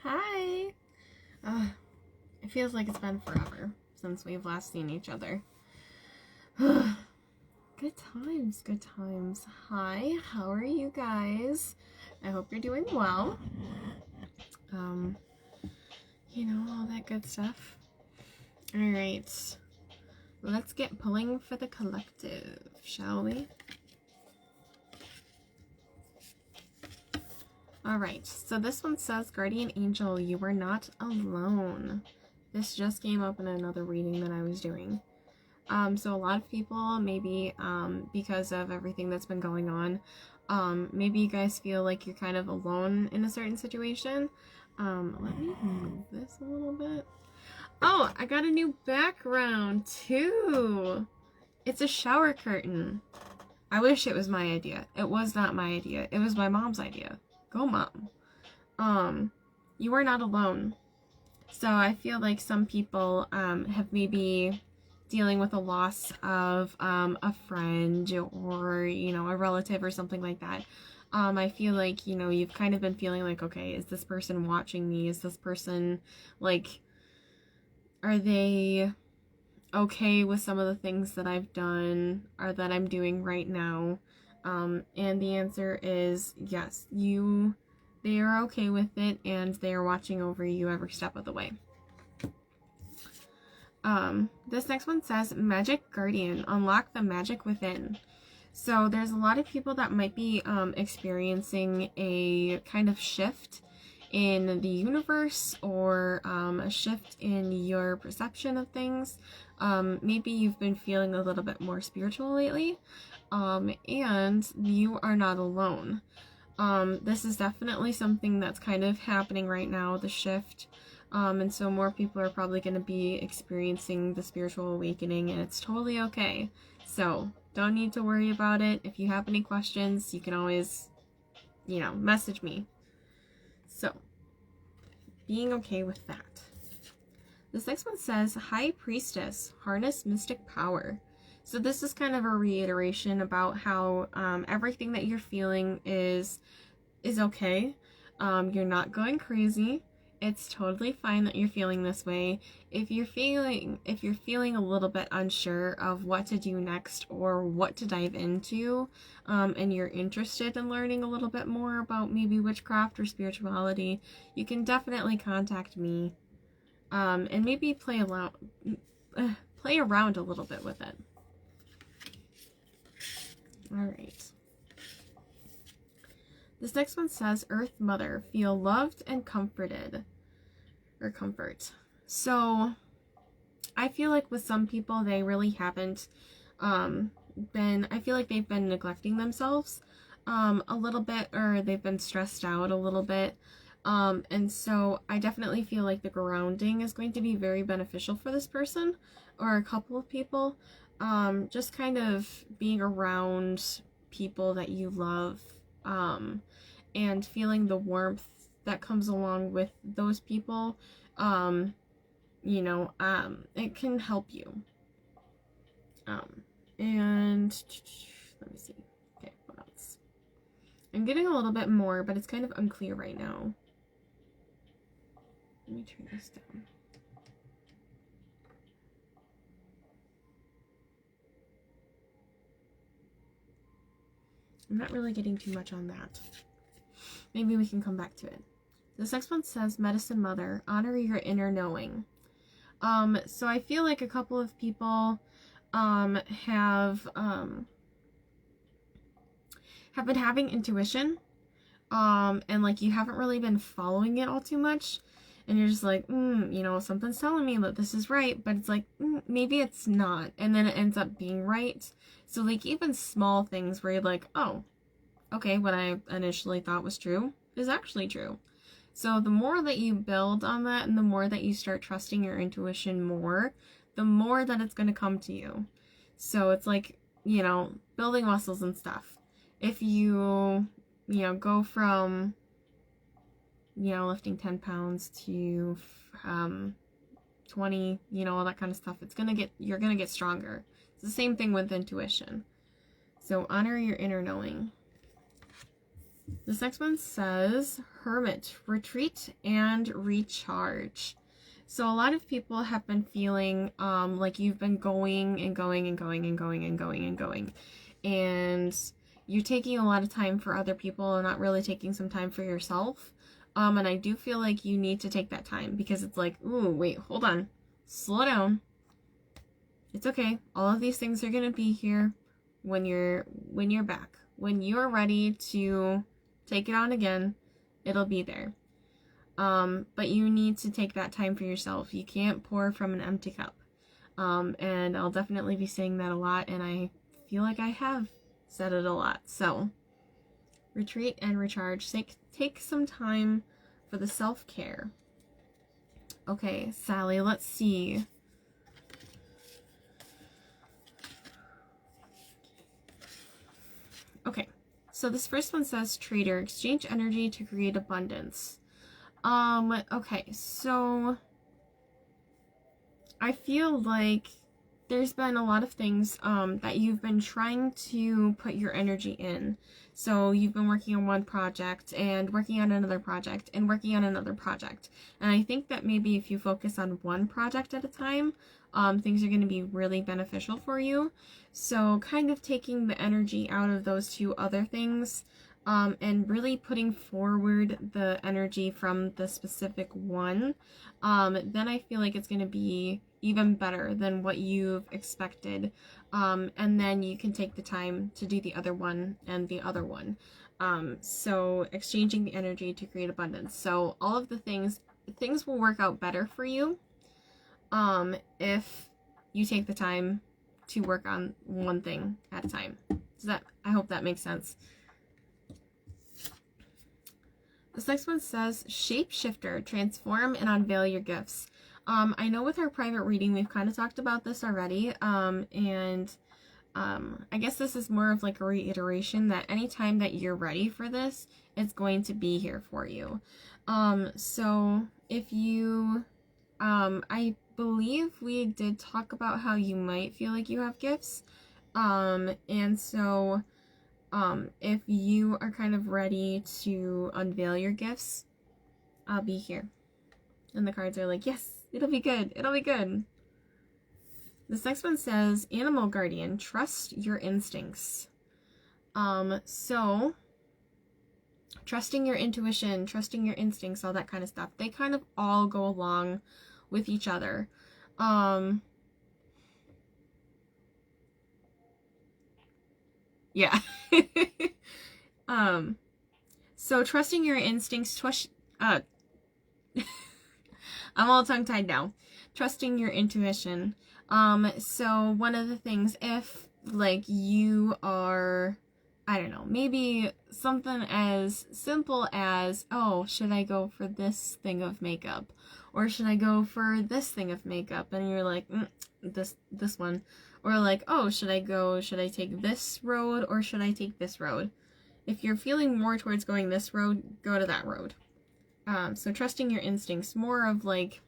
Hi! It feels like it's been forever since we've last seen each other. Good times, good times. Hi, how are you guys? I hope you're doing well. All that good stuff. Alright, let's get pulling for the collective, shall we? Alright, so this one says, Guardian Angel, you are not alone. This just came up in another reading that I was doing. So a lot of people, maybe because of everything that's been going on, maybe you guys feel like you're kind of alone in a certain situation. Let me move this a little bit. Oh, I got a new background too. It's a shower curtain. I wish it was my idea. It was not my idea. It was my mom's idea. Go, Mom. You are not alone. So I feel like some people have maybe dealing with a loss of a friend or, a relative or something like that. I feel like, you've kind of been feeling like, okay, is this person watching me? Is this person, like, are they okay with some of the things that I've done or that I'm doing right now? And the answer is yes, they are okay with it, and they are watching over you every step of the way. This next one says, Magic Guardian, unlock the magic within. So there's a lot of people that might be experiencing a kind of shift in the universe, or a shift in your perception of things. Maybe you've been feeling a little bit more spiritual lately, and you are not alone. This is definitely something that's kind of happening right now, the shift. And so more people are probably going to be experiencing the spiritual awakening, and it's totally okay. So don't need to worry about it. If you have any questions, you can always, message me. So, being okay with that. This next one says, High Priestess, harness mystic power. So this is kind of a reiteration about how everything that you're feeling is okay. You're not going crazy. It's totally fine that you're feeling this way. If you're feeling a little bit unsure of what to do next or what to dive into, and you're interested in learning a little bit more about maybe witchcraft or spirituality, you can definitely contact me, and maybe play around a little bit with it. Alright. This next one says, Earth Mother, feel loved and comforted. Or comfort. So, I feel like with some people, they really haven't I feel like they've been neglecting themselves a little bit, or they've been stressed out a little bit. And so I definitely feel like the grounding is going to be very beneficial for this person, or a couple of people. Just kind of being around people that you love, and feeling the warmth that comes along with those people, it can help you. And let me see. Okay, what else? I'm getting a little bit more, but it's kind of unclear right now. Let me turn this down. I'm not really getting too much on that. Maybe we can come back to it. This next one says, Medicine Mother, honor your inner knowing. So I feel like a couple of people have been having intuition, and like you haven't really been following it all too much, and you're just like, something's telling me that this is right, but it's like, maybe it's not, and then it ends up being right. So like even small things where you're like, oh, okay, what I initially thought was true is actually true. So the more that you build on that, and the more that you start trusting your intuition more, the more that it's going to come to you. So it's like, building muscles and stuff. If you, go from, lifting 10 pounds to 20, all that kind of stuff, you're going to get stronger. It's the same thing with intuition. So honor your inner knowing. This next one says, hermit, retreat and recharge. So a lot of people have been feeling like you've been going and going and going and going and going and going. And you're taking a lot of time for other people and not really taking some time for yourself. And I do feel like you need to take that time, because it's like, ooh, wait, hold on. Slow down. It's okay. All of these things are going to be here when you're back. When you're ready to take it on again, it'll be there. But you need to take that time for yourself. You can't pour from an empty cup. And I'll definitely be saying that a lot, and I feel like I have said it a lot. So, retreat and recharge. Take some time for the self-care. Okay, Sally, let's see. Okay, so this first one says, trader, exchange energy to create abundance. Okay, so I feel like there's been a lot of things that you've been trying to put your energy in. So you've been working on one project and working on another project and working on another project. And I think that maybe if you focus on one project at a time, things are going to be really beneficial for you. So kind of taking the energy out of those two other things, and really putting forward the energy from the specific one, then I feel like it's going to be even better than what you've expected. And then you can take the time to do the other one and the other one. So exchanging the energy to create abundance. So all of the things will work out better for you if you take the time to work on one thing at a time. I hope that makes sense. This next one says, shapeshifter, transform and unveil your gifts. I know with our private reading, we've kind of talked about this already, and I guess this is more of like a reiteration that anytime that you're ready for this, it's going to be here for you. So if you, I believe we did talk about how you might feel like you have gifts, and so if you are kind of ready to unveil your gifts, I'll be here. And the cards are like, yes, it'll be good. It'll be good. This next one says, animal guardian, trust your instincts. So trusting your intuition, trusting your instincts, all that kind of stuff, they kind of all go along with each other. Yeah. So trusting your instincts, I'm all tongue-tied now. Trusting your intuition. So one of the things, if like you are, I don't know, maybe something as simple as, oh, should I go for this thing of makeup? Or should I go for this thing of makeup? And you're like, this one. Or like, oh, should I take this road or should I take this road? If you're feeling more towards going this road, go to that road. So trusting your instincts, more of like,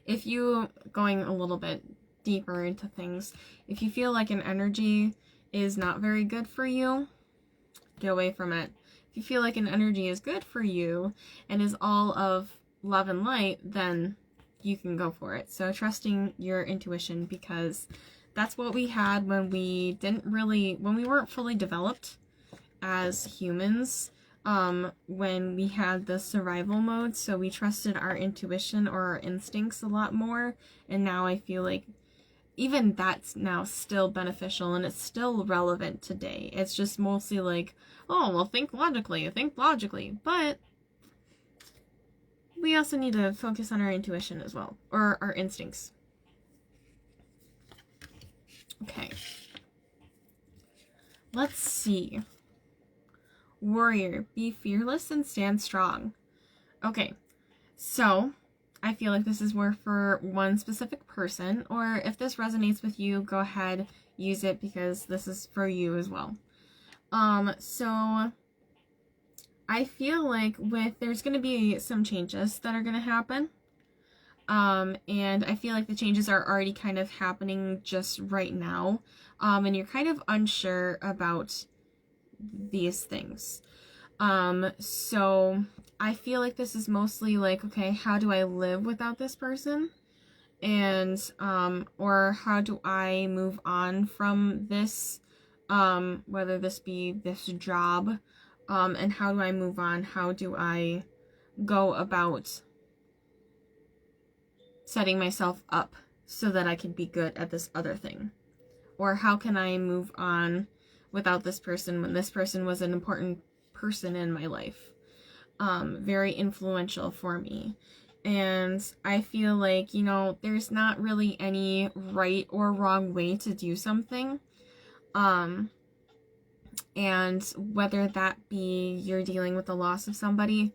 if you, going a little bit deeper into things, if you feel like an energy is not very good for you, get away from it. If you feel like an energy is good for you and is all of love and light, then you can go for it. So trusting your intuition, because that's what we had when we weren't fully developed as humans, when we had the survival mode. So we trusted our intuition or our instincts a lot more, and now I feel like even that's now still beneficial and it's still relevant today. It's just mostly like, oh, well, think logically, but we also need to focus on our intuition as well, or our instincts. Okay. Let's see. Warrior, be fearless and stand strong. Okay, so I feel like this is more for one specific person, or if this resonates with you, go ahead, use it, because this is for you as well. So I feel like there's going to be some changes that are going to happen. And I feel like the changes are already kind of happening just right now. And you're kind of unsure about these things. So I feel like this is mostly like, okay, how do I live without this person? And, or how do I move on from this, whether this be this job, and how do I move on? How do I go about setting myself up so that I can be good at this other thing? Or how can I move on without this person when this person was an important person in my life? Very influential for me. And I feel like, you know, there's not really any right or wrong way to do something. And whether that be you're dealing with the loss of somebody,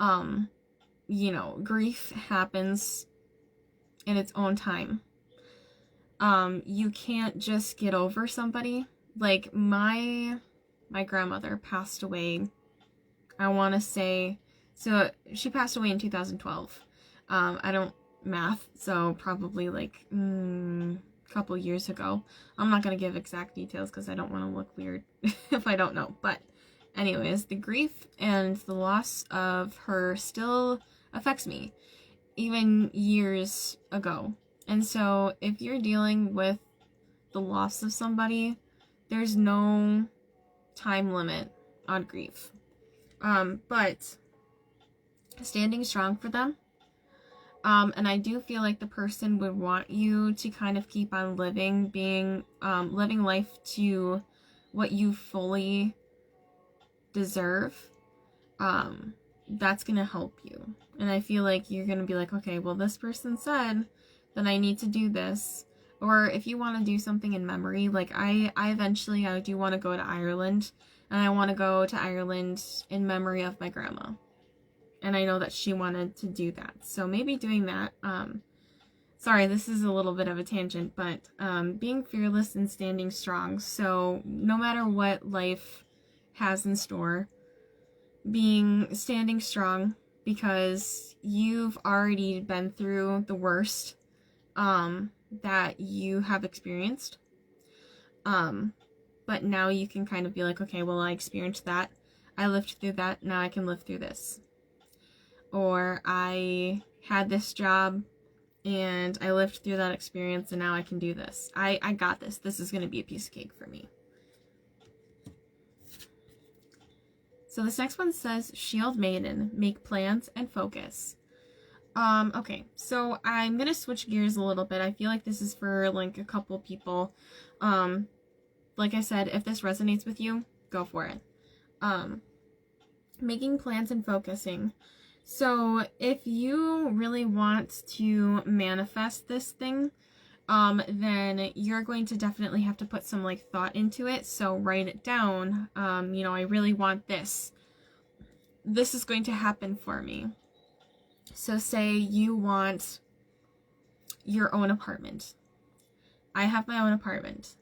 you know, grief happens in its own time. You can't just get over somebody. Like my grandmother passed away, I want to say, so she passed away in 2012. I don't math, so probably like a couple years ago. I'm not going to give exact details because I don't want to look weird if I don't know. But anyways, the grief and the loss of her still affects me, even years ago. And so if you're dealing with the loss of somebody, there's no time limit on grief. But standing strong for them. And I do feel like the person would want you to kind of keep on living, living life to what you fully deserve. That's going to help you. And I feel like you're going to be like, okay, well, this person said that I need to do this. Or if you want to do something in memory, like I do want to go to Ireland, and I want to go to Ireland in memory of my grandma. And I know that she wanted to do that. So maybe doing that, sorry, this is a little bit of a tangent, but being fearless and standing strong. So no matter what life has in store, standing strong because you've already been through the worst that you have experienced. But now you can kind of be like, okay, well, I experienced that. I lived through that. Now I can live through this. Or I had this job and I lived through that experience and now I can do this. I got this. This is going to be a piece of cake for me. So this next one says, Shield Maiden, make plans and focus. Okay, so I'm going to switch gears a little bit. I feel like this is for like a couple people. Like I said, if this resonates with you, go for it. Making plans and focusing. So if you really want to manifest this thing, then you're going to definitely have to put some like thought into it. So write it down. You know, I really want this. This is going to happen for me. So say you want your own apartment. I have my own apartment.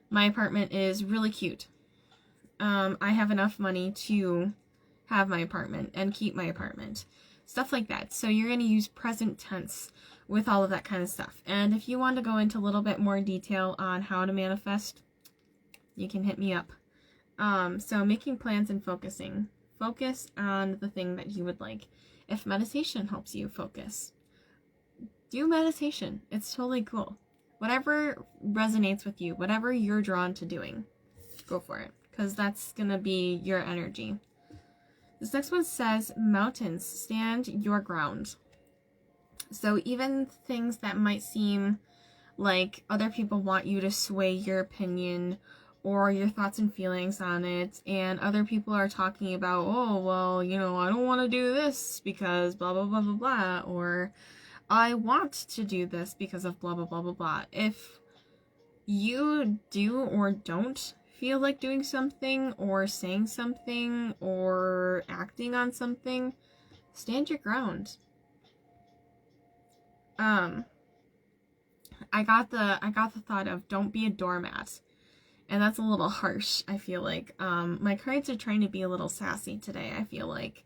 My apartment is really cute. I have enough money to have my apartment and keep my apartment. Stuff like that. So you're going to use present tense with all of that kind of stuff. And if you want to go into a little bit more detail on how to manifest, you can hit me up. So making plans and focusing. Focus on the thing that you would like. If meditation helps you focus, do meditation. It's totally cool. Whatever resonates with you, whatever you're drawn to doing, go for it. Because that's going to be your energy. This next one says, mountains, stand your ground. So even things that might seem like other people want you to sway your opinion or your thoughts and feelings on it, and other people are talking about, oh, well, you know, I don't want to do this because blah, blah, blah, blah, blah, or I want to do this because of blah, blah, blah, blah, blah. If you do or don't feel like doing something or saying something or acting on something, stand your ground. I got the thought of don't be a doormat. And that's a little harsh, I feel like. My cards are trying to be a little sassy today, I feel like.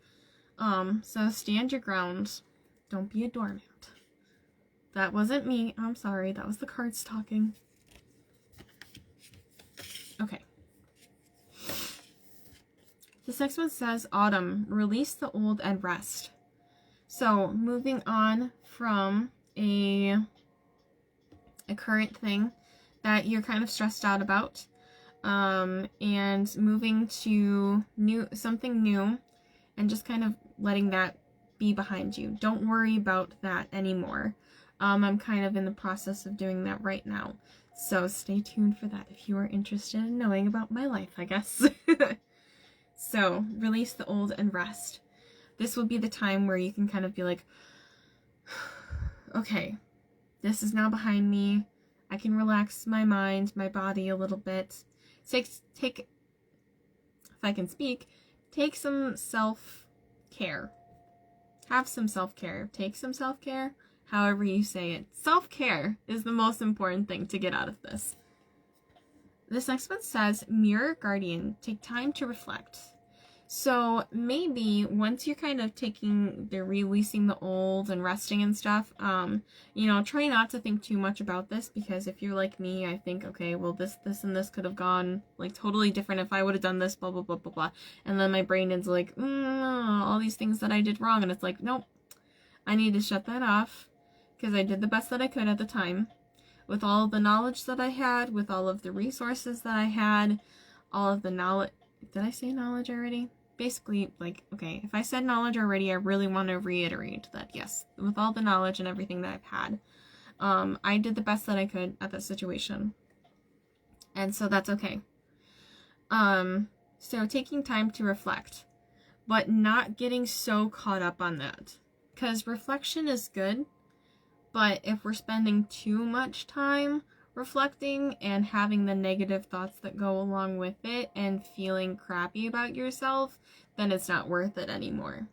So stand your ground. Don't be a doormat. That wasn't me. I'm sorry. That was the cards talking. Okay. This next one says autumn, release the old and rest. So moving on from a current thing that you're kind of stressed out about, and moving to something new, and just kind of letting that be behind you. Don't worry about that anymore. I'm kind of in the process of doing that right now. So stay tuned for that if you are interested in knowing about my life, I guess. So, release the old and rest. This will be the time where you can kind of be like, okay, this is now behind me. I can relax my mind, my body a little bit. Take, if I can speak, take some self-care. Have some self-care. Take some self-care, however you say it. Self-care is the most important thing to get out of this. This next one says, mirror guardian, take time to reflect. So maybe once you're kind of releasing the old and resting and stuff, try not to think too much about this, because if you're like me, I think, okay, well, this and this could have gone like totally different if I would have done this, blah, blah, blah, blah, blah. And then my brain is like, all these things that I did wrong. And it's like, nope, I need to shut that off, because I did the best that I could at the time. With all the knowledge that I had, with all of the resources that I had, all of the knowledge. Did I say knowledge already? Basically, like, okay, if I said knowledge already, I really want to reiterate that, yes, with all the knowledge and everything that I've had, I did the best that I could at that situation. And so that's okay. So taking time to reflect, but not getting so caught up on that. Because reflection is good, but if we're spending too much time reflecting and having the negative thoughts that go along with it and feeling crappy about yourself, then it's not worth it anymore.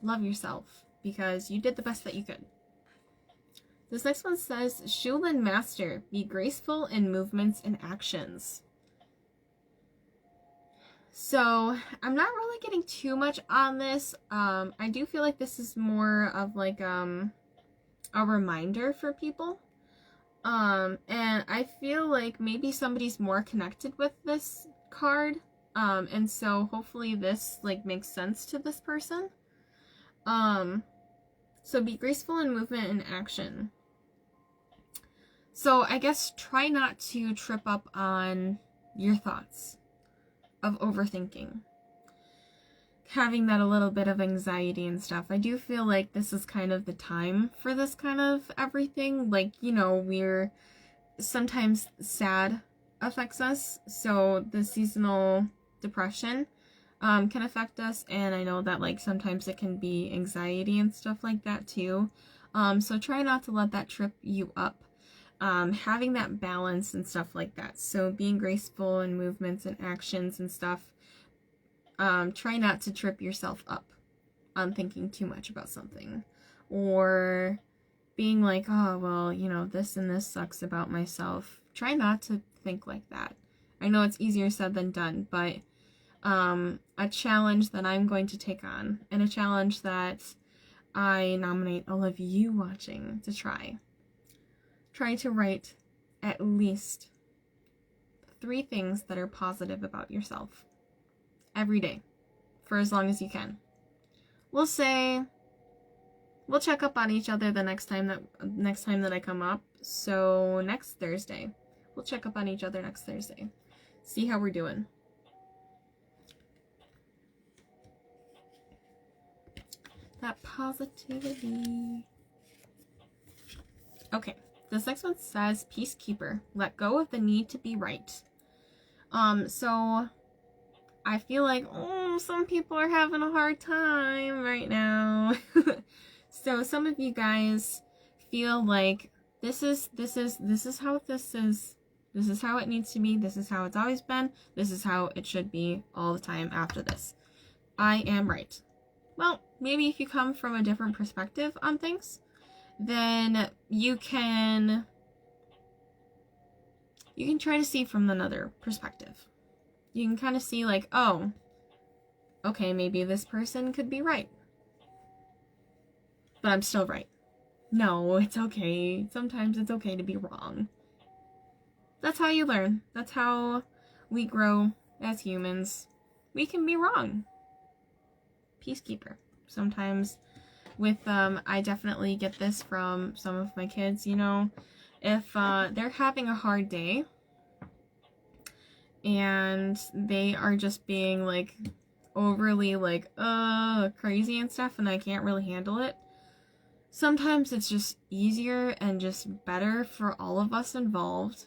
Love yourself, because you did the best that you could. This next one says, shoeland master, be graceful in movements and actions. So, I'm not really getting too much on this. I do feel like this is more of like a reminder for people. And I feel like maybe somebody's more connected with this card. And so hopefully this like makes sense to this person. So be graceful in movement and action. So I guess try not to trip up on your thoughts of overthinking. Having that a little bit of anxiety and stuff. I do feel like this is kind of the time for this kind of everything. Like, we're sometimes sad affects us. So the seasonal depression can affect us. And I know that like sometimes it can be anxiety and stuff like that too. So try not to let that trip you up. Having that balance and stuff like that. So being graceful in movements and actions and stuff. Try not to trip yourself up on thinking too much about something, or being like, oh, well, this and this sucks about myself. Try not to think like that. I know it's easier said than done, but a challenge that I'm going to take on, and a challenge that I nominate all of you watching to try. Try to write at least 3 things that are positive about yourself. Every day, for as long as you can. We'll check up on each other the next time that I come up. So next Thursday, we'll check up on each other next Thursday. See how we're doing. That positivity. Okay, this next one says peacekeeper. Let go of the need to be right. So I feel like, some people are having a hard time right now. So some of you guys feel like this is how this is. This is how it needs to be. This is how it's always been. This is how it should be all the time after this. I am right. Well, maybe if you come from a different perspective on things, then you can try to see from another perspective. You can kind of see like, oh, okay, maybe this person could be right. But I'm still right. No, it's okay. Sometimes it's okay to be wrong. That's how you learn. That's how we grow as humans, we can be wrong. Peacekeeper. Sometimes with, I definitely get this from some of my kids, you know, if they're having a hard day and they are just being like overly like crazy and stuff and I can't really handle it, sometimes it's just easier and just better for all of us involved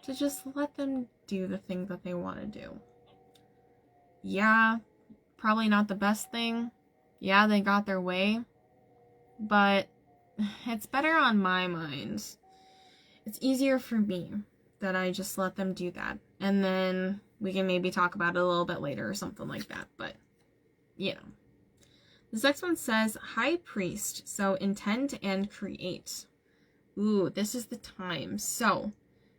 to just let them do the thing that they want to do. Yeah, probably not the best thing. Yeah, they got their way, but it's better on my mind. It's easier for me that I just let them do that. And then we can maybe talk about it a little bit later or something like that. But, you know. This next one says, High Priest. So, intend and create. Ooh, this is the time. So,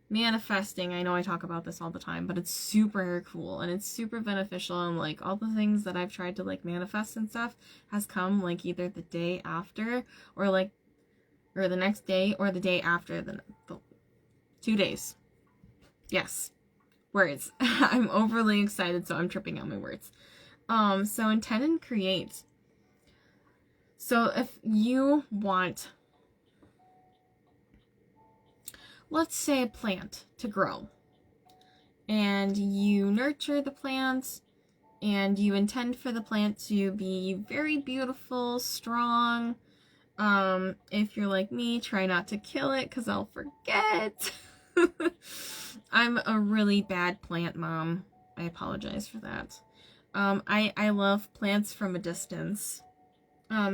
manifesting. I know I talk about this all the time, but it's super cool. And it's super beneficial. And, like, all the things that I've tried to, like, manifest and stuff has come, like, either the day after or, like, or the next day or the day after the 2 days. Yes. Words. I'm overly excited, so I'm tripping on my words. So intend and create. So if you want, let's say a plant to grow, and you nurture the plant, and you intend for the plant to be very beautiful, strong. If you're like me, try not to kill it, because I'll forget. I'm a really bad plant mom. I apologize for that. I love plants from a distance.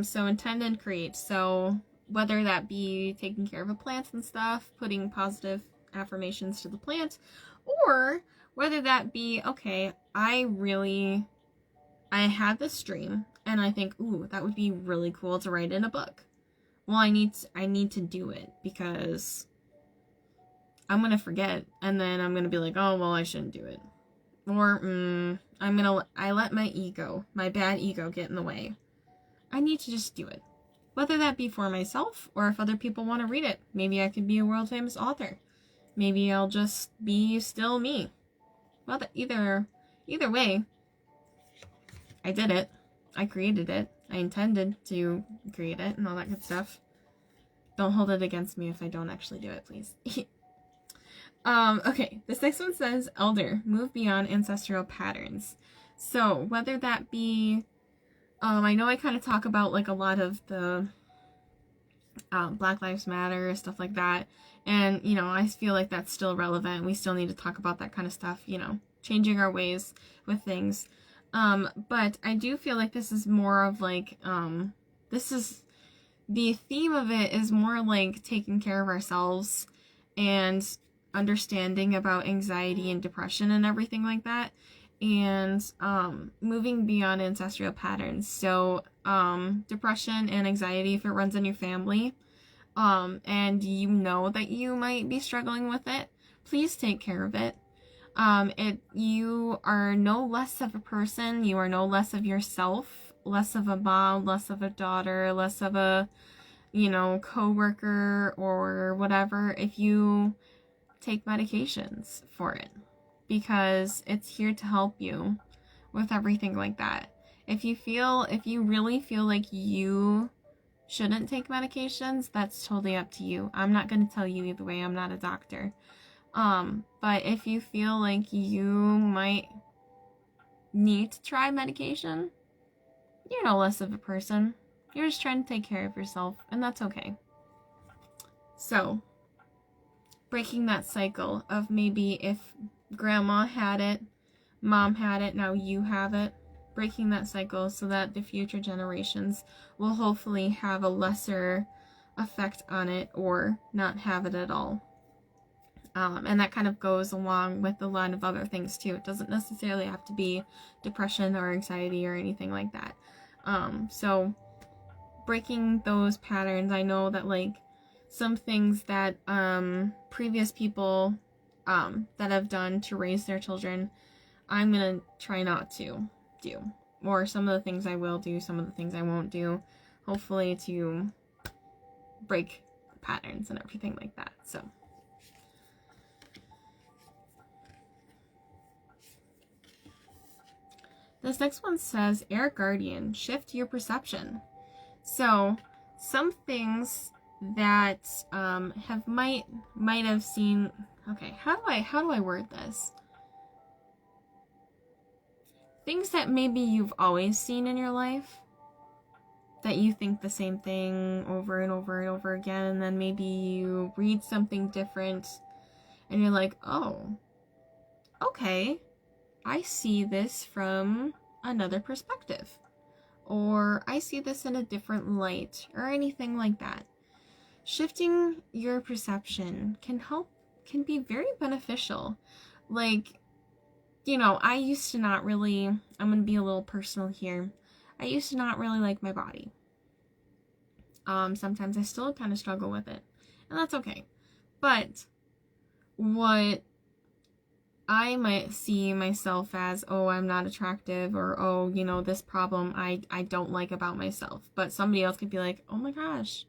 So intend and create. So whether that be taking care of a plant and stuff, putting positive affirmations to the plant, or whether that be, okay, I had this dream and I think, ooh, that would be really cool to write in a book. Well, I need to do it because I'm going to forget, and then I'm going to be like, oh, well, I shouldn't do it. Or, I let my bad ego get in the way. I need to just do it. Whether that be for myself, or if other people want to read it. Maybe I could be a world famous author. Maybe I'll just be still me. Well, either way, I did it. I created it. I intended to create it and all that good stuff. Don't hold it against me if I don't actually do it, please. Okay, this next one says, Elder, move beyond ancestral patterns. So, whether that be, I know I kind of talk about, like, a lot of the, Black Lives Matter, stuff like that, and, you know, I feel like that's still relevant. We still need to talk about that kind of stuff, you know, changing our ways with things. But I do feel like this is more of, like, the theme of it is more, like, taking care of ourselves and understanding about anxiety and depression and everything like that, and moving beyond ancestral patterns. So depression and anxiety, if it runs in your family, and you know that you might be struggling with it, please take care of it. You are no less of a person, you are no less of yourself, less of a mom, less of a daughter, less of a, you know, coworker or whatever if you take medications for it, because it's here to help you with everything like that. If you really feel like you shouldn't take medications, that's totally up to you. I'm not going to tell you either way. I'm not a doctor. But if you feel like you might need to try medication, you're no less of a person. You're just trying to take care of yourself, and that's okay. So, breaking that cycle of maybe if grandma had it, mom had it, now you have it. Breaking that cycle so that the future generations will hopefully have a lesser effect on it or not have it at all. And that kind of goes along with a lot of other things too. It doesn't necessarily have to be depression or anxiety or anything like that. So breaking those patterns, I know that like some things that previous people that have done to raise their children, I'm gonna try not to do. Or some of the things I will do, some of the things I won't do, hopefully to break patterns and everything like that. So This next one says, Air Guardian, shift your perception. So, some things that might have seen. Okay, how do I word this? Things that maybe you've always seen in your life, that you think the same thing over and over and over again, and then maybe you read something different and you're like, oh, okay, I see this from another perspective, or I see this in a different light, or anything like that. Shifting your perception can be very beneficial. Like, I used to not really, I'm going to be a little personal here. I used to not really like my body. Sometimes I still kind of struggle with it, and that's okay. But what I might see myself as, oh, I'm not attractive, or, oh, this problem I don't like about myself. But somebody else could be like, oh my gosh,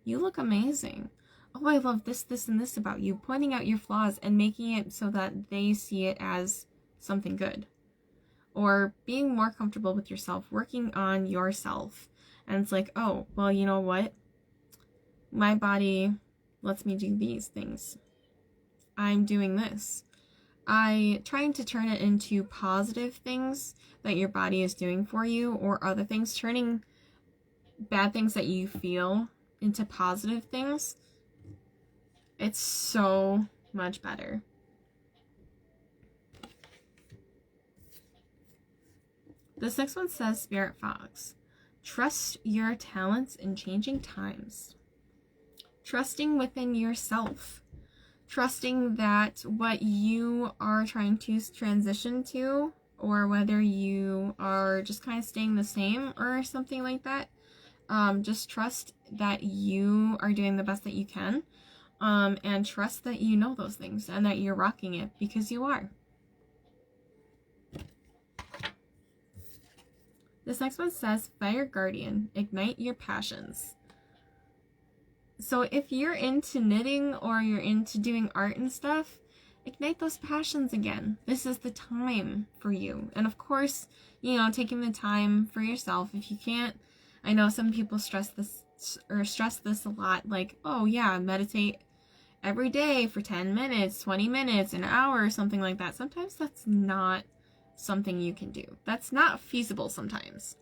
you look amazing. Oh, I love this, this, and this about you. Pointing out your flaws and making it so that they see it as something good. Or being more comfortable with yourself, working on yourself. And it's like, oh, well, you know what? My body lets me do these things. I'm doing this. Trying to turn it into positive things that your body is doing for you, or other things, turning bad things that you feel into positive things. It's so much better. This next one says, Spirit Fox, trust your talents in changing times. Trusting within yourself. Trusting that what you are trying to transition to, or whether you are just kind of staying the same or something like that, just trust that you are doing the best that you can, and trust that you know those things and that you're rocking it, because you are. This next one says, Fire Guardian, ignite your passions. So if you're into knitting or you're into doing art and stuff, ignite those passions again. This is the time for you. And of course, taking the time for yourself. If you can't, I know some people stress this a lot, like, oh yeah, meditate every day for 10 minutes, 20 minutes, an hour, or something like that. Sometimes that's not something you can do. That's not feasible sometimes.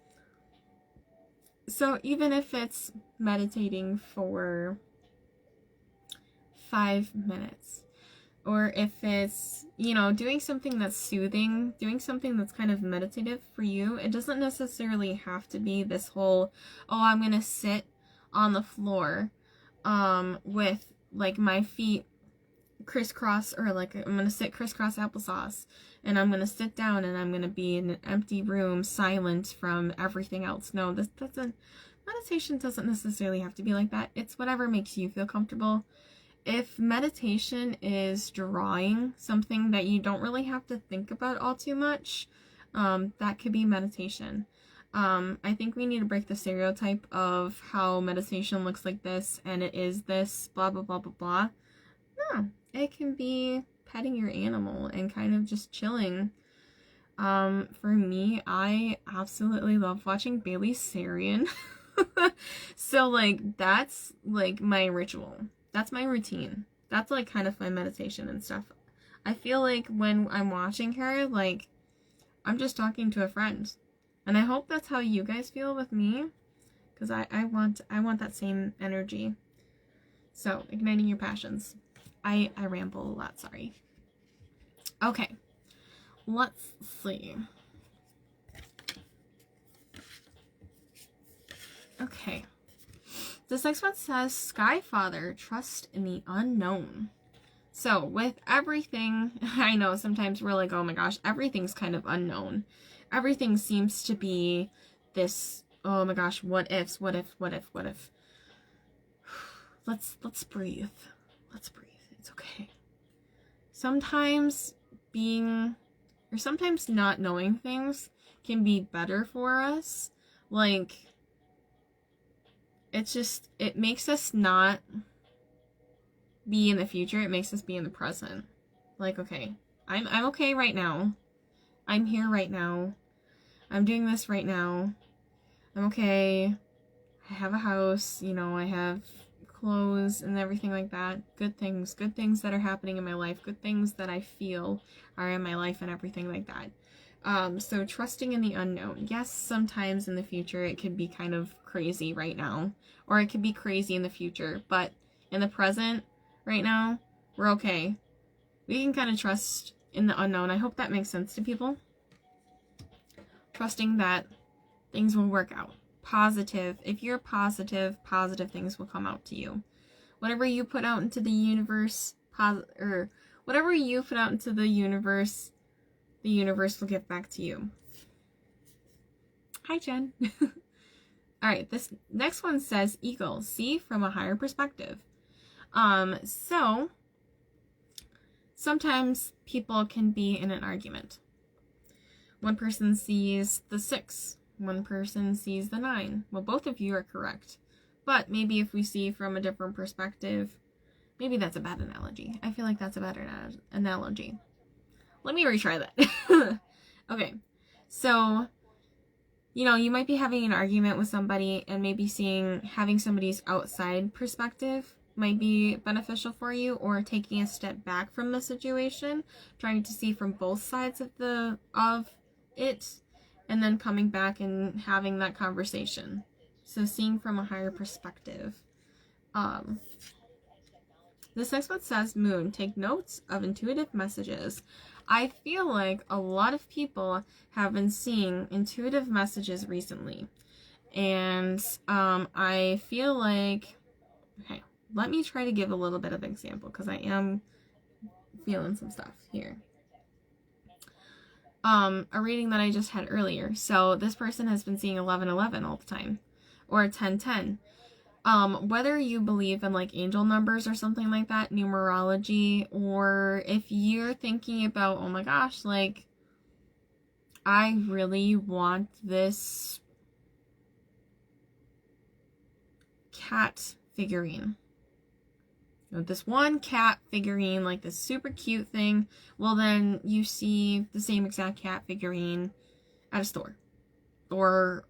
So even if it's meditating for 5 minutes, or if it's, doing something that's soothing, doing something that's kind of meditative for you, it doesn't necessarily have to be this whole, oh, I'm gonna sit on the floor with like my feet crisscross, or like I'm gonna sit crisscross applesauce, and I'm gonna sit down and I'm gonna be in an empty room, silent from everything else. No, meditation doesn't necessarily have to be like that. It's whatever makes you feel comfortable. If meditation is drawing, something that you don't really have to think about all too much, that could be meditation. I think we need to break the stereotype of how meditation looks like this and it is this blah blah blah blah blah. No, it can be petting your animal and kind of just chilling. For me, I absolutely love watching Bailey Sarian. So like that's like my ritual. That's my routine. That's like kind of my meditation and stuff. I feel like when I'm watching her, like I'm just talking to a friend. And I hope that's how you guys feel with me, because I want that same energy. So, igniting your passions. I ramble a lot, sorry. Okay. Let's see. Okay. This next one says, Skyfather, trust in the unknown. So, with everything, I know sometimes we're like, oh my gosh, everything's kind of unknown. Everything seems to be this, oh my gosh, what ifs, what if. Let's breathe. Let's breathe. It's okay. Sometimes sometimes not knowing things can be better for us. Like, it makes us not be in the future. It makes us be in the present. Like, okay, I'm okay right now. I'm here right now. I'm doing this right now. I'm okay. I have a house, you know, I have clothes and everything like that. Good things that are happening in my life, good things that I feel are in my life and everything like that. So trusting in the unknown. Yes, sometimes in the future it could be kind of crazy right now, or it could be crazy in the future, but in the present, right now, we're okay. We can kind of trust in the unknown. I hope that makes sense to people. Trusting that things will work out. Positive. If you're positive, positive things will come out to you. Whatever you put out into the universe, whatever you put out into the universe will get back to you. Hi, Jen. All right, this next one says eagle, see from a higher perspective. So sometimes people can be in an argument. One person sees the 6, one person sees the 9. Well, both of you are correct. But maybe if we see from a different perspective, maybe that's a bad analogy. I feel like that's a better analogy. Let me retry that. Okay, so, you know, you might be having an argument with somebody and maybe having somebody's outside perspective might be beneficial for you, or taking a step back from the situation, trying to see from both sides of it, and then coming back and having that conversation. So seeing from a higher perspective. This next one says moon, take notes of intuitive messages. I feel like a lot of people have been seeing intuitive messages recently. And I feel like, okay, let me try to give a little bit of example, because I am feeling some stuff here. A reading that I just had earlier. So this person has been seeing 1111 all the time, or 1010. Whether you believe in like angel numbers or something like that, numerology, or if you're thinking about, oh my gosh, like I really want this cat figurine. You know, this one cat figurine, like this super cute thing. Well, then you see the same exact cat figurine at a store, or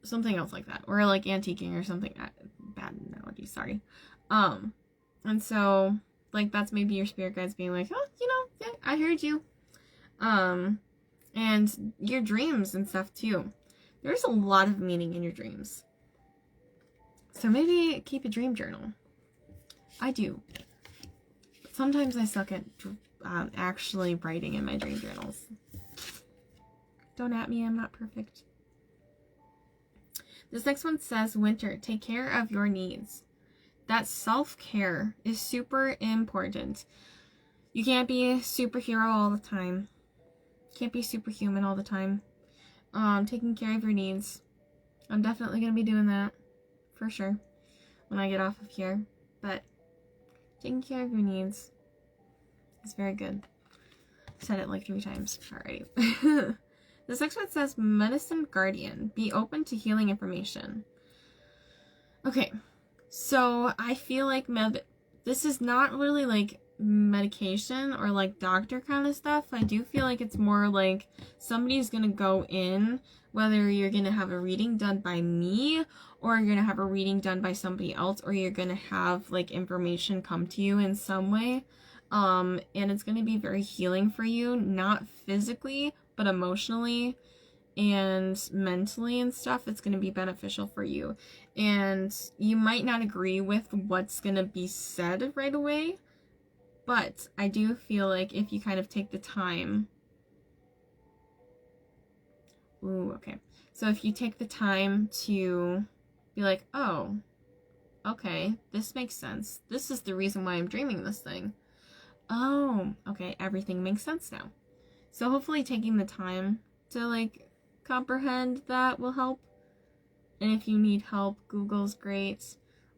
something else like that, or like antiquing or something. Bad analogy, sorry. And so like that's maybe your spirit guides being like, oh, you know, yeah, I heard you. And your dreams and stuff too. There's a lot of meaning in your dreams. So maybe keep a dream journal. I do. But sometimes I suck at actually writing in my dream journals. Don't at me, I'm not perfect. This next one says winter, take care of your needs. That self-care is super important. You can't be a superhero all the time. Can't be superhuman all the time. Taking care of your needs. I'm definitely going to be doing that. For sure. When I get off of here. But taking care of your needs is very good. Said it like 3 times. Alrighty. This next one says medicine guardian. Be open to healing information. Okay. So I feel like this is not really like medication or like doctor kind of stuff. I do feel like it's more like somebody's gonna go in, whether you're gonna have a reading done by me, or you're gonna have a reading done by somebody else, or you're gonna have like information come to you in some way. And it's gonna be very healing for you, not physically, but emotionally and mentally and stuff. It's going to be beneficial for you. And you might not agree with what's going to be said right away, but I do feel like if you kind of take the time. Ooh, okay. So if you take the time to be like, oh, okay, this makes sense. This is the reason why I'm dreaming this thing. Oh, okay, everything makes sense now. So hopefully taking the time to like comprehend that will help. And if you need help, Google's great.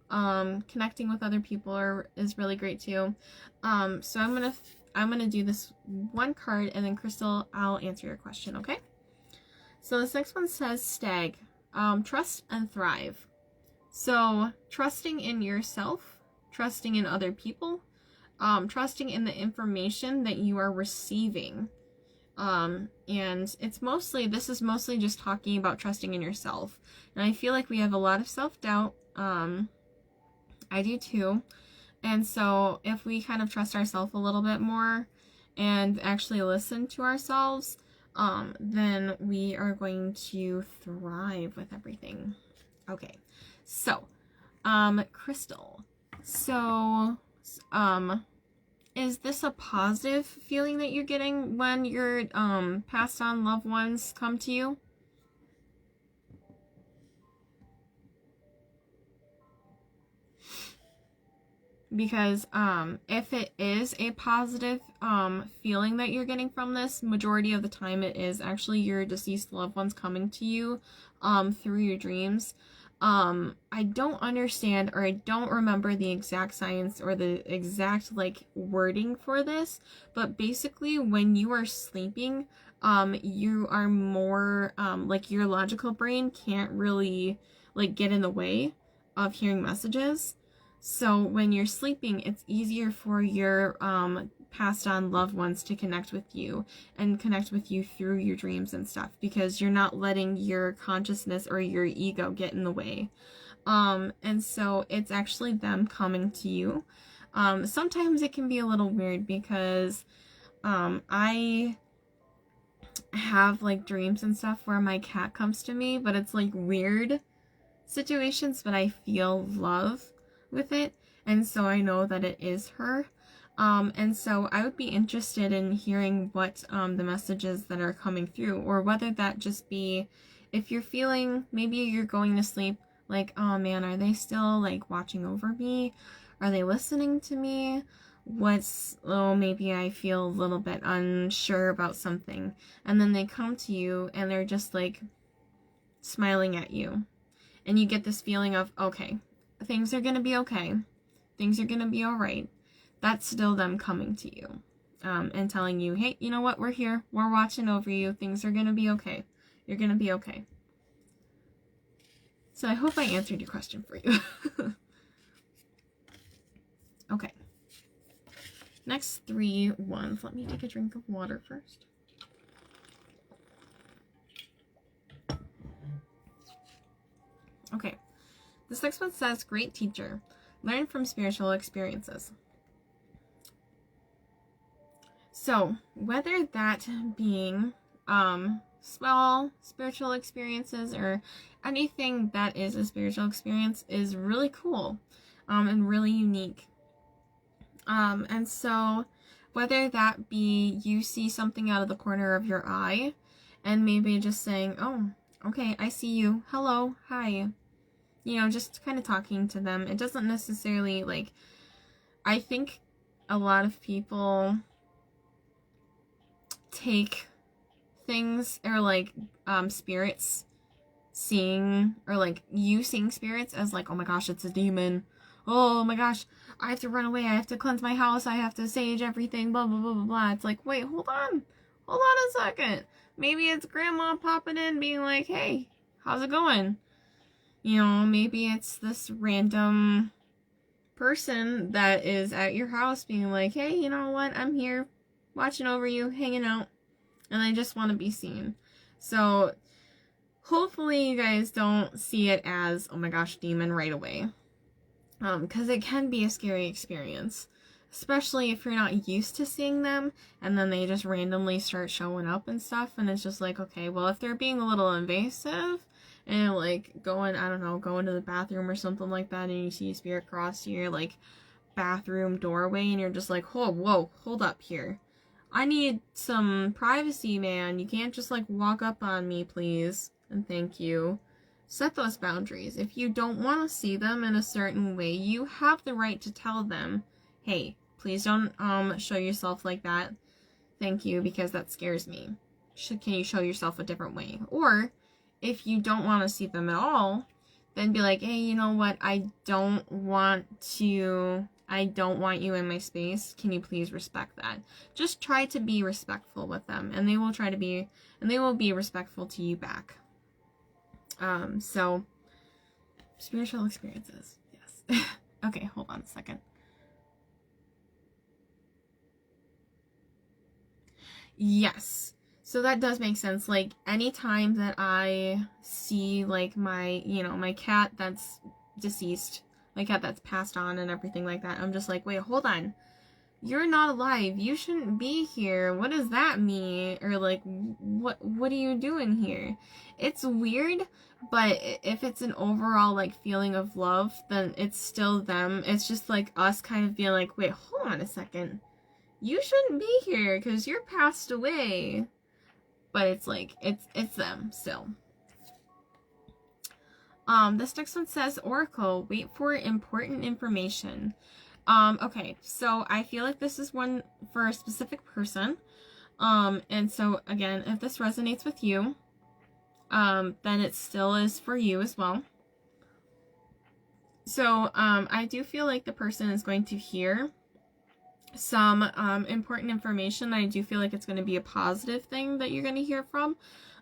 Connecting with other people is really great too. So I'm gonna do this one card, and then Crystal, I'll answer your question, okay? So this next one says stag. Trust and thrive. So trusting in yourself, trusting in other people, trusting in the information that you are receiving. And this is mostly just talking about trusting in yourself. And I feel like we have a lot of self-doubt. I do too. And so if we kind of trust ourselves a little bit more and actually listen to ourselves, then we are going to thrive with everything. Okay, so, Crystal. So, is this a positive feeling that you're getting when your, passed on loved ones come to you? Because if it is a positive feeling that you're getting from this, majority of the time it is actually your deceased loved ones coming to you through your dreams. I don't understand, or I don't remember the exact science or the exact like wording for this, but basically when you are sleeping, you are more like your logical brain can't really like get in the way of hearing messages. So when you're sleeping, it's easier for your passed on loved ones to connect with you and connect with you through your dreams and stuff, because you're not letting your consciousness or your ego get in the way. And so it's actually them coming to you. Sometimes it can be a little weird because I have like dreams and stuff where my cat comes to me, but it's like weird situations, but I feel love with it, and so I know that it is her. And so I would be interested in hearing what the messages that are coming through, or whether that just be, if you're feeling, maybe you're going to sleep like, oh man, are they still like watching over me? Are they listening to me? Maybe I feel a little bit unsure about something, and then they come to you and they're just like smiling at you, and you get this feeling of, okay, things are gonna be okay. Things are gonna be alright. That's still them coming to you and telling you, hey, you know what? We're here. We're watching over you. Things are gonna be okay. You're gonna be okay. So I hope I answered your question for you. Okay. Next 3 ones. Let me take a drink of water first. Okay. This next one says, great teacher. Learn from spiritual experiences. So, whether that being small spiritual experiences or anything that is a spiritual experience is really cool and really unique. And so, whether that be you see something out of the corner of your eye and maybe just saying, oh, okay, I see you. Hello, hi. You know, just kind of talking to them. It doesn't necessarily, like, I think a lot of people take things, or like, spirits seeing, or like, you seeing spirits as like, oh my gosh, it's a demon. Oh my gosh, I have to run away. I have to cleanse my house. I have to sage everything, blah, blah, blah, blah, blah. It's like, wait, hold on a second. Maybe it's grandma popping in being like, hey, how's it going? You know, maybe it's this random person that is at your house being like, hey, you know what, I'm here watching over you, hanging out, and I just want to be seen. So hopefully you guys don't see it as, oh my gosh, demon right away. Because it can be a scary experience, especially if you're not used to seeing them and then they just randomly start showing up and stuff, and it's just like, okay, well, if they're being a little invasive and like going to the bathroom or something like that, and you see a spirit cross your like bathroom doorway and you're just like, oh, whoa, hold up here. I need some privacy, man. You can't just like walk up on me, please, and thank you. Set those boundaries. If you don't want to see them in a certain way, you have the right to tell them, hey, please don't show yourself like that. Thank you, because that scares me. Can you show yourself a different way? Or if you don't want to see them at all, then be like, hey, you know what? I don't want you in my space. Can you please respect that? Just try to be respectful with them, and they will be respectful to you back. So spiritual experiences. Yes. Okay, hold on a second. Yes. So that does make sense. Like, anytime that I see, like, my, you know, my cat that's deceased, my cat that's passed on and everything like that, I'm just like, wait, hold on. You're not alive. You shouldn't be here. What does that mean? Or, like, what are you doing here? It's weird, but if it's an overall, like, feeling of love, then it's still them. It's just, like, us kind of being like, wait, hold on a second. You shouldn't be here because you're passed away. But it's like, it's them still. This next one says, Oracle, wait for important information. Okay, so I feel like this is one for a specific person. And so again, if this resonates with you, then it still is for you as well. So, I do feel like the person is going to hear some important information. I do feel like it's going to be a positive thing that you're going to hear from.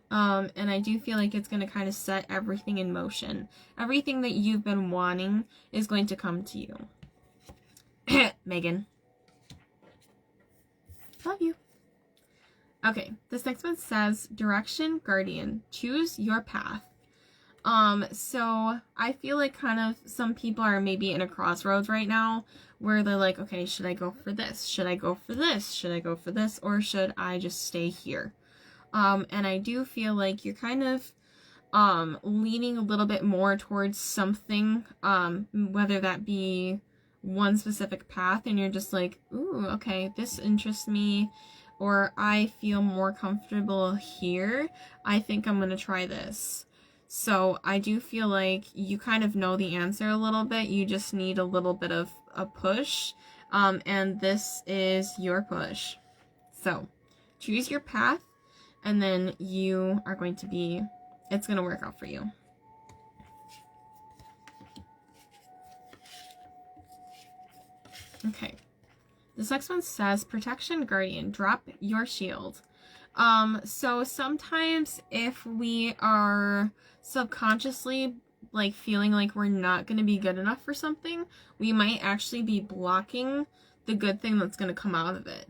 And I do feel like it's going to kind of set everything in motion. Everything that you've been wanting is going to come to you. Megan. Love you. Okay, this next one says, Direction Guardian, choose your path. So I feel like kind of some people are maybe in a crossroads right now where they're like, okay, should I go for this? Should I go for this? Should I go for this? Or should I just stay here? And I do feel like you're kind of, leaning a little bit more towards something, whether that be one specific path and you're just like, ooh, okay, this interests me, or I feel more comfortable here. I think I'm going to try this. So I do feel like you kind of know the answer a little bit. You just need a little bit of a push. And this is your push. So choose your path, and then you are going to be, it's going to work out for you. Okay. This next one says, Protection Guardian, drop your shield. So sometimes if we are subconsciously like feeling like we're not going to be good enough for something, we might actually be blocking the good thing that's going to come out of it.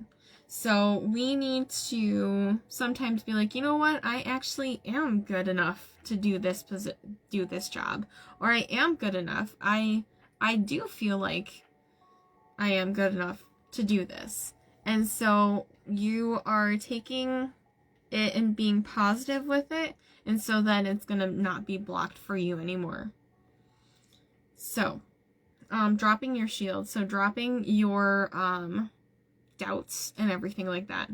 So we need to sometimes be like, you know what? I actually am good enough to do this job, or I am good enough. I do feel like I am good enough to do this. And so you are taking it and being positive with it, and so that it's gonna not be blocked for you anymore. So, dropping your shield. So dropping your, doubts and everything like that.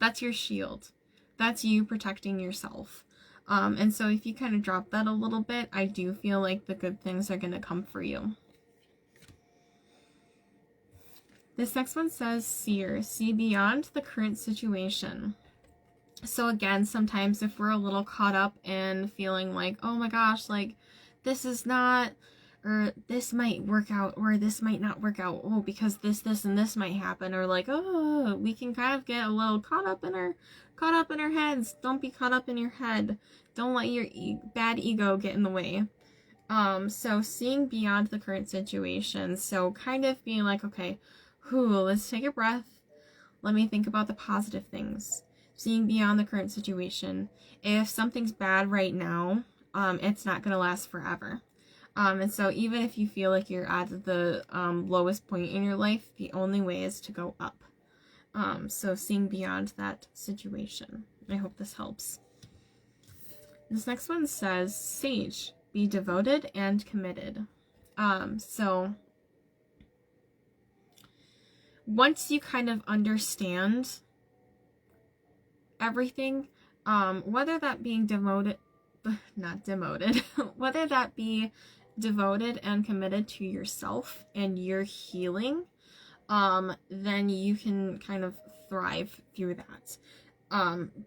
That's your shield. That's you protecting yourself. And so if you kind of drop that a little bit, I do feel like the good things are gonna come for you. This next one says, Seer, see beyond the current situation. So again, sometimes if we're a little caught up in feeling like, oh my gosh, like this is not, or this might work out, or this might not work out, oh, because this, and this might happen, or like, oh, we can kind of get a little caught up in our heads. Don't be caught up in your head. Don't let your bad ego get in the way. So seeing beyond the current situation. So kind of being like, okay, let's take a breath. Let me think about the positive things. Seeing beyond the current situation. If something's bad right now, it's not going to last forever. And so even if you feel like you're at the lowest point in your life, the only way is to go up. So seeing beyond that situation. I hope this helps. This next one says, Sage, be devoted and committed. So once you kind of understand everything, whether that being whether that be devoted and committed to yourself and your healing, then you can kind of thrive through that.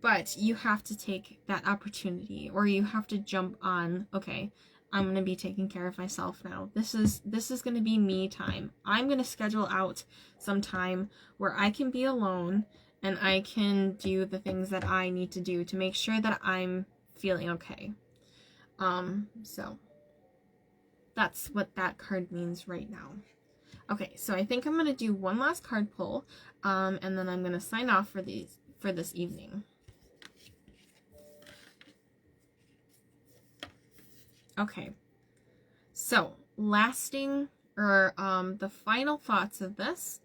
But you have to take that opportunity, or you have to jump on, okay, I'm going to be taking care of myself now. This is going to be me time. I'm going to schedule out some time where I can be alone and I can do the things that I need to do to make sure that I'm feeling okay. So that's what that card means right now. Okay, so I think I'm going to do one last card pull, and then I'm going to sign off for this evening. Okay. So, lasting, or the final thoughts of this.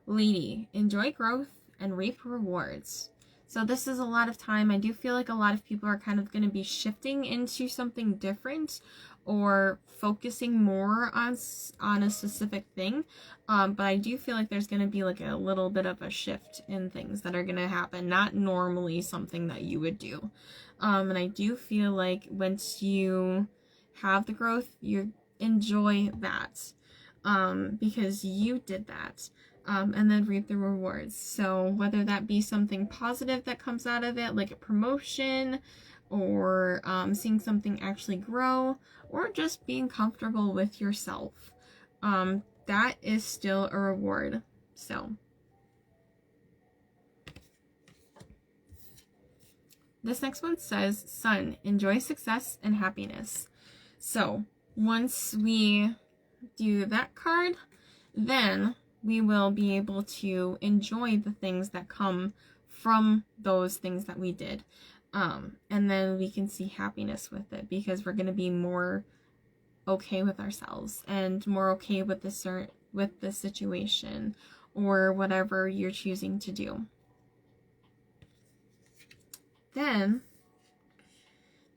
Lady, enjoy growth and reap rewards. So this is a lot of time. I do feel like a lot of people are kind of going to be shifting into something different or focusing more on a specific thing. But I do feel like there's going to be like a little bit of a shift in things that are going to happen. Not normally something that you would do. And I do feel like once you have the growth, you enjoy that. Because you did that. And then reap the rewards. So whether that be something positive that comes out of it, like a promotion, or seeing something actually grow, or just being comfortable with yourself, that is still a reward. So this next one says, Sun, enjoy success and happiness. So once we do that card, then we will be able to enjoy the things that come from those things that we did. And then we can see happiness with it, because we're going to be more okay with ourselves and more okay with the situation or whatever you're choosing to do. Then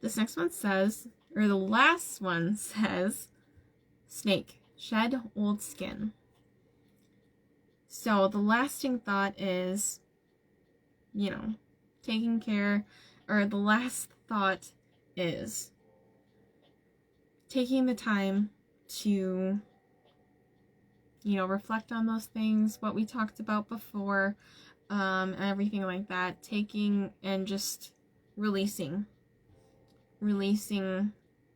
this next one says, or the last one says, Snake, shed old skin. So the lasting thought is, taking care, or the last thought is taking the time to, reflect on those things, what we talked about before, and everything like that. Taking and just releasing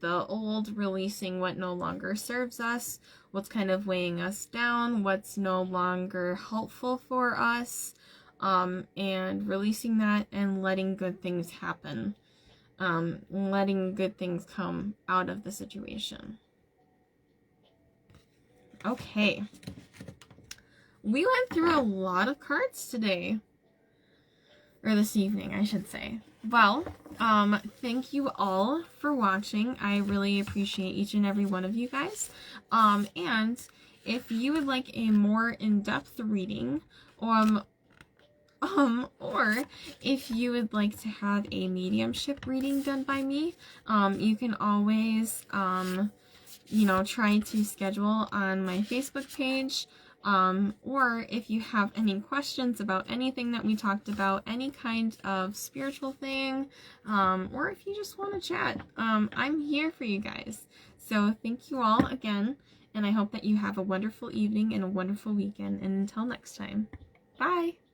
the old, releasing what no longer serves us, what's kind of weighing us down, what's no longer helpful for us, and releasing that and letting good things happen, letting good things come out of the situation. Okay, we went through a lot of cards today, or this evening, I should say. Well, thank you all for watching. I really appreciate each and every one of you guys. And if you would like a more in-depth reading, or if you would like to have a mediumship reading done by me, you can always, try to schedule on my Facebook page. Or if you have any questions about anything that we talked about, any kind of spiritual thing, or if you just want to chat, I'm here for you guys. So thank you all again, and I hope that you have a wonderful evening and a wonderful weekend, and until next time, bye!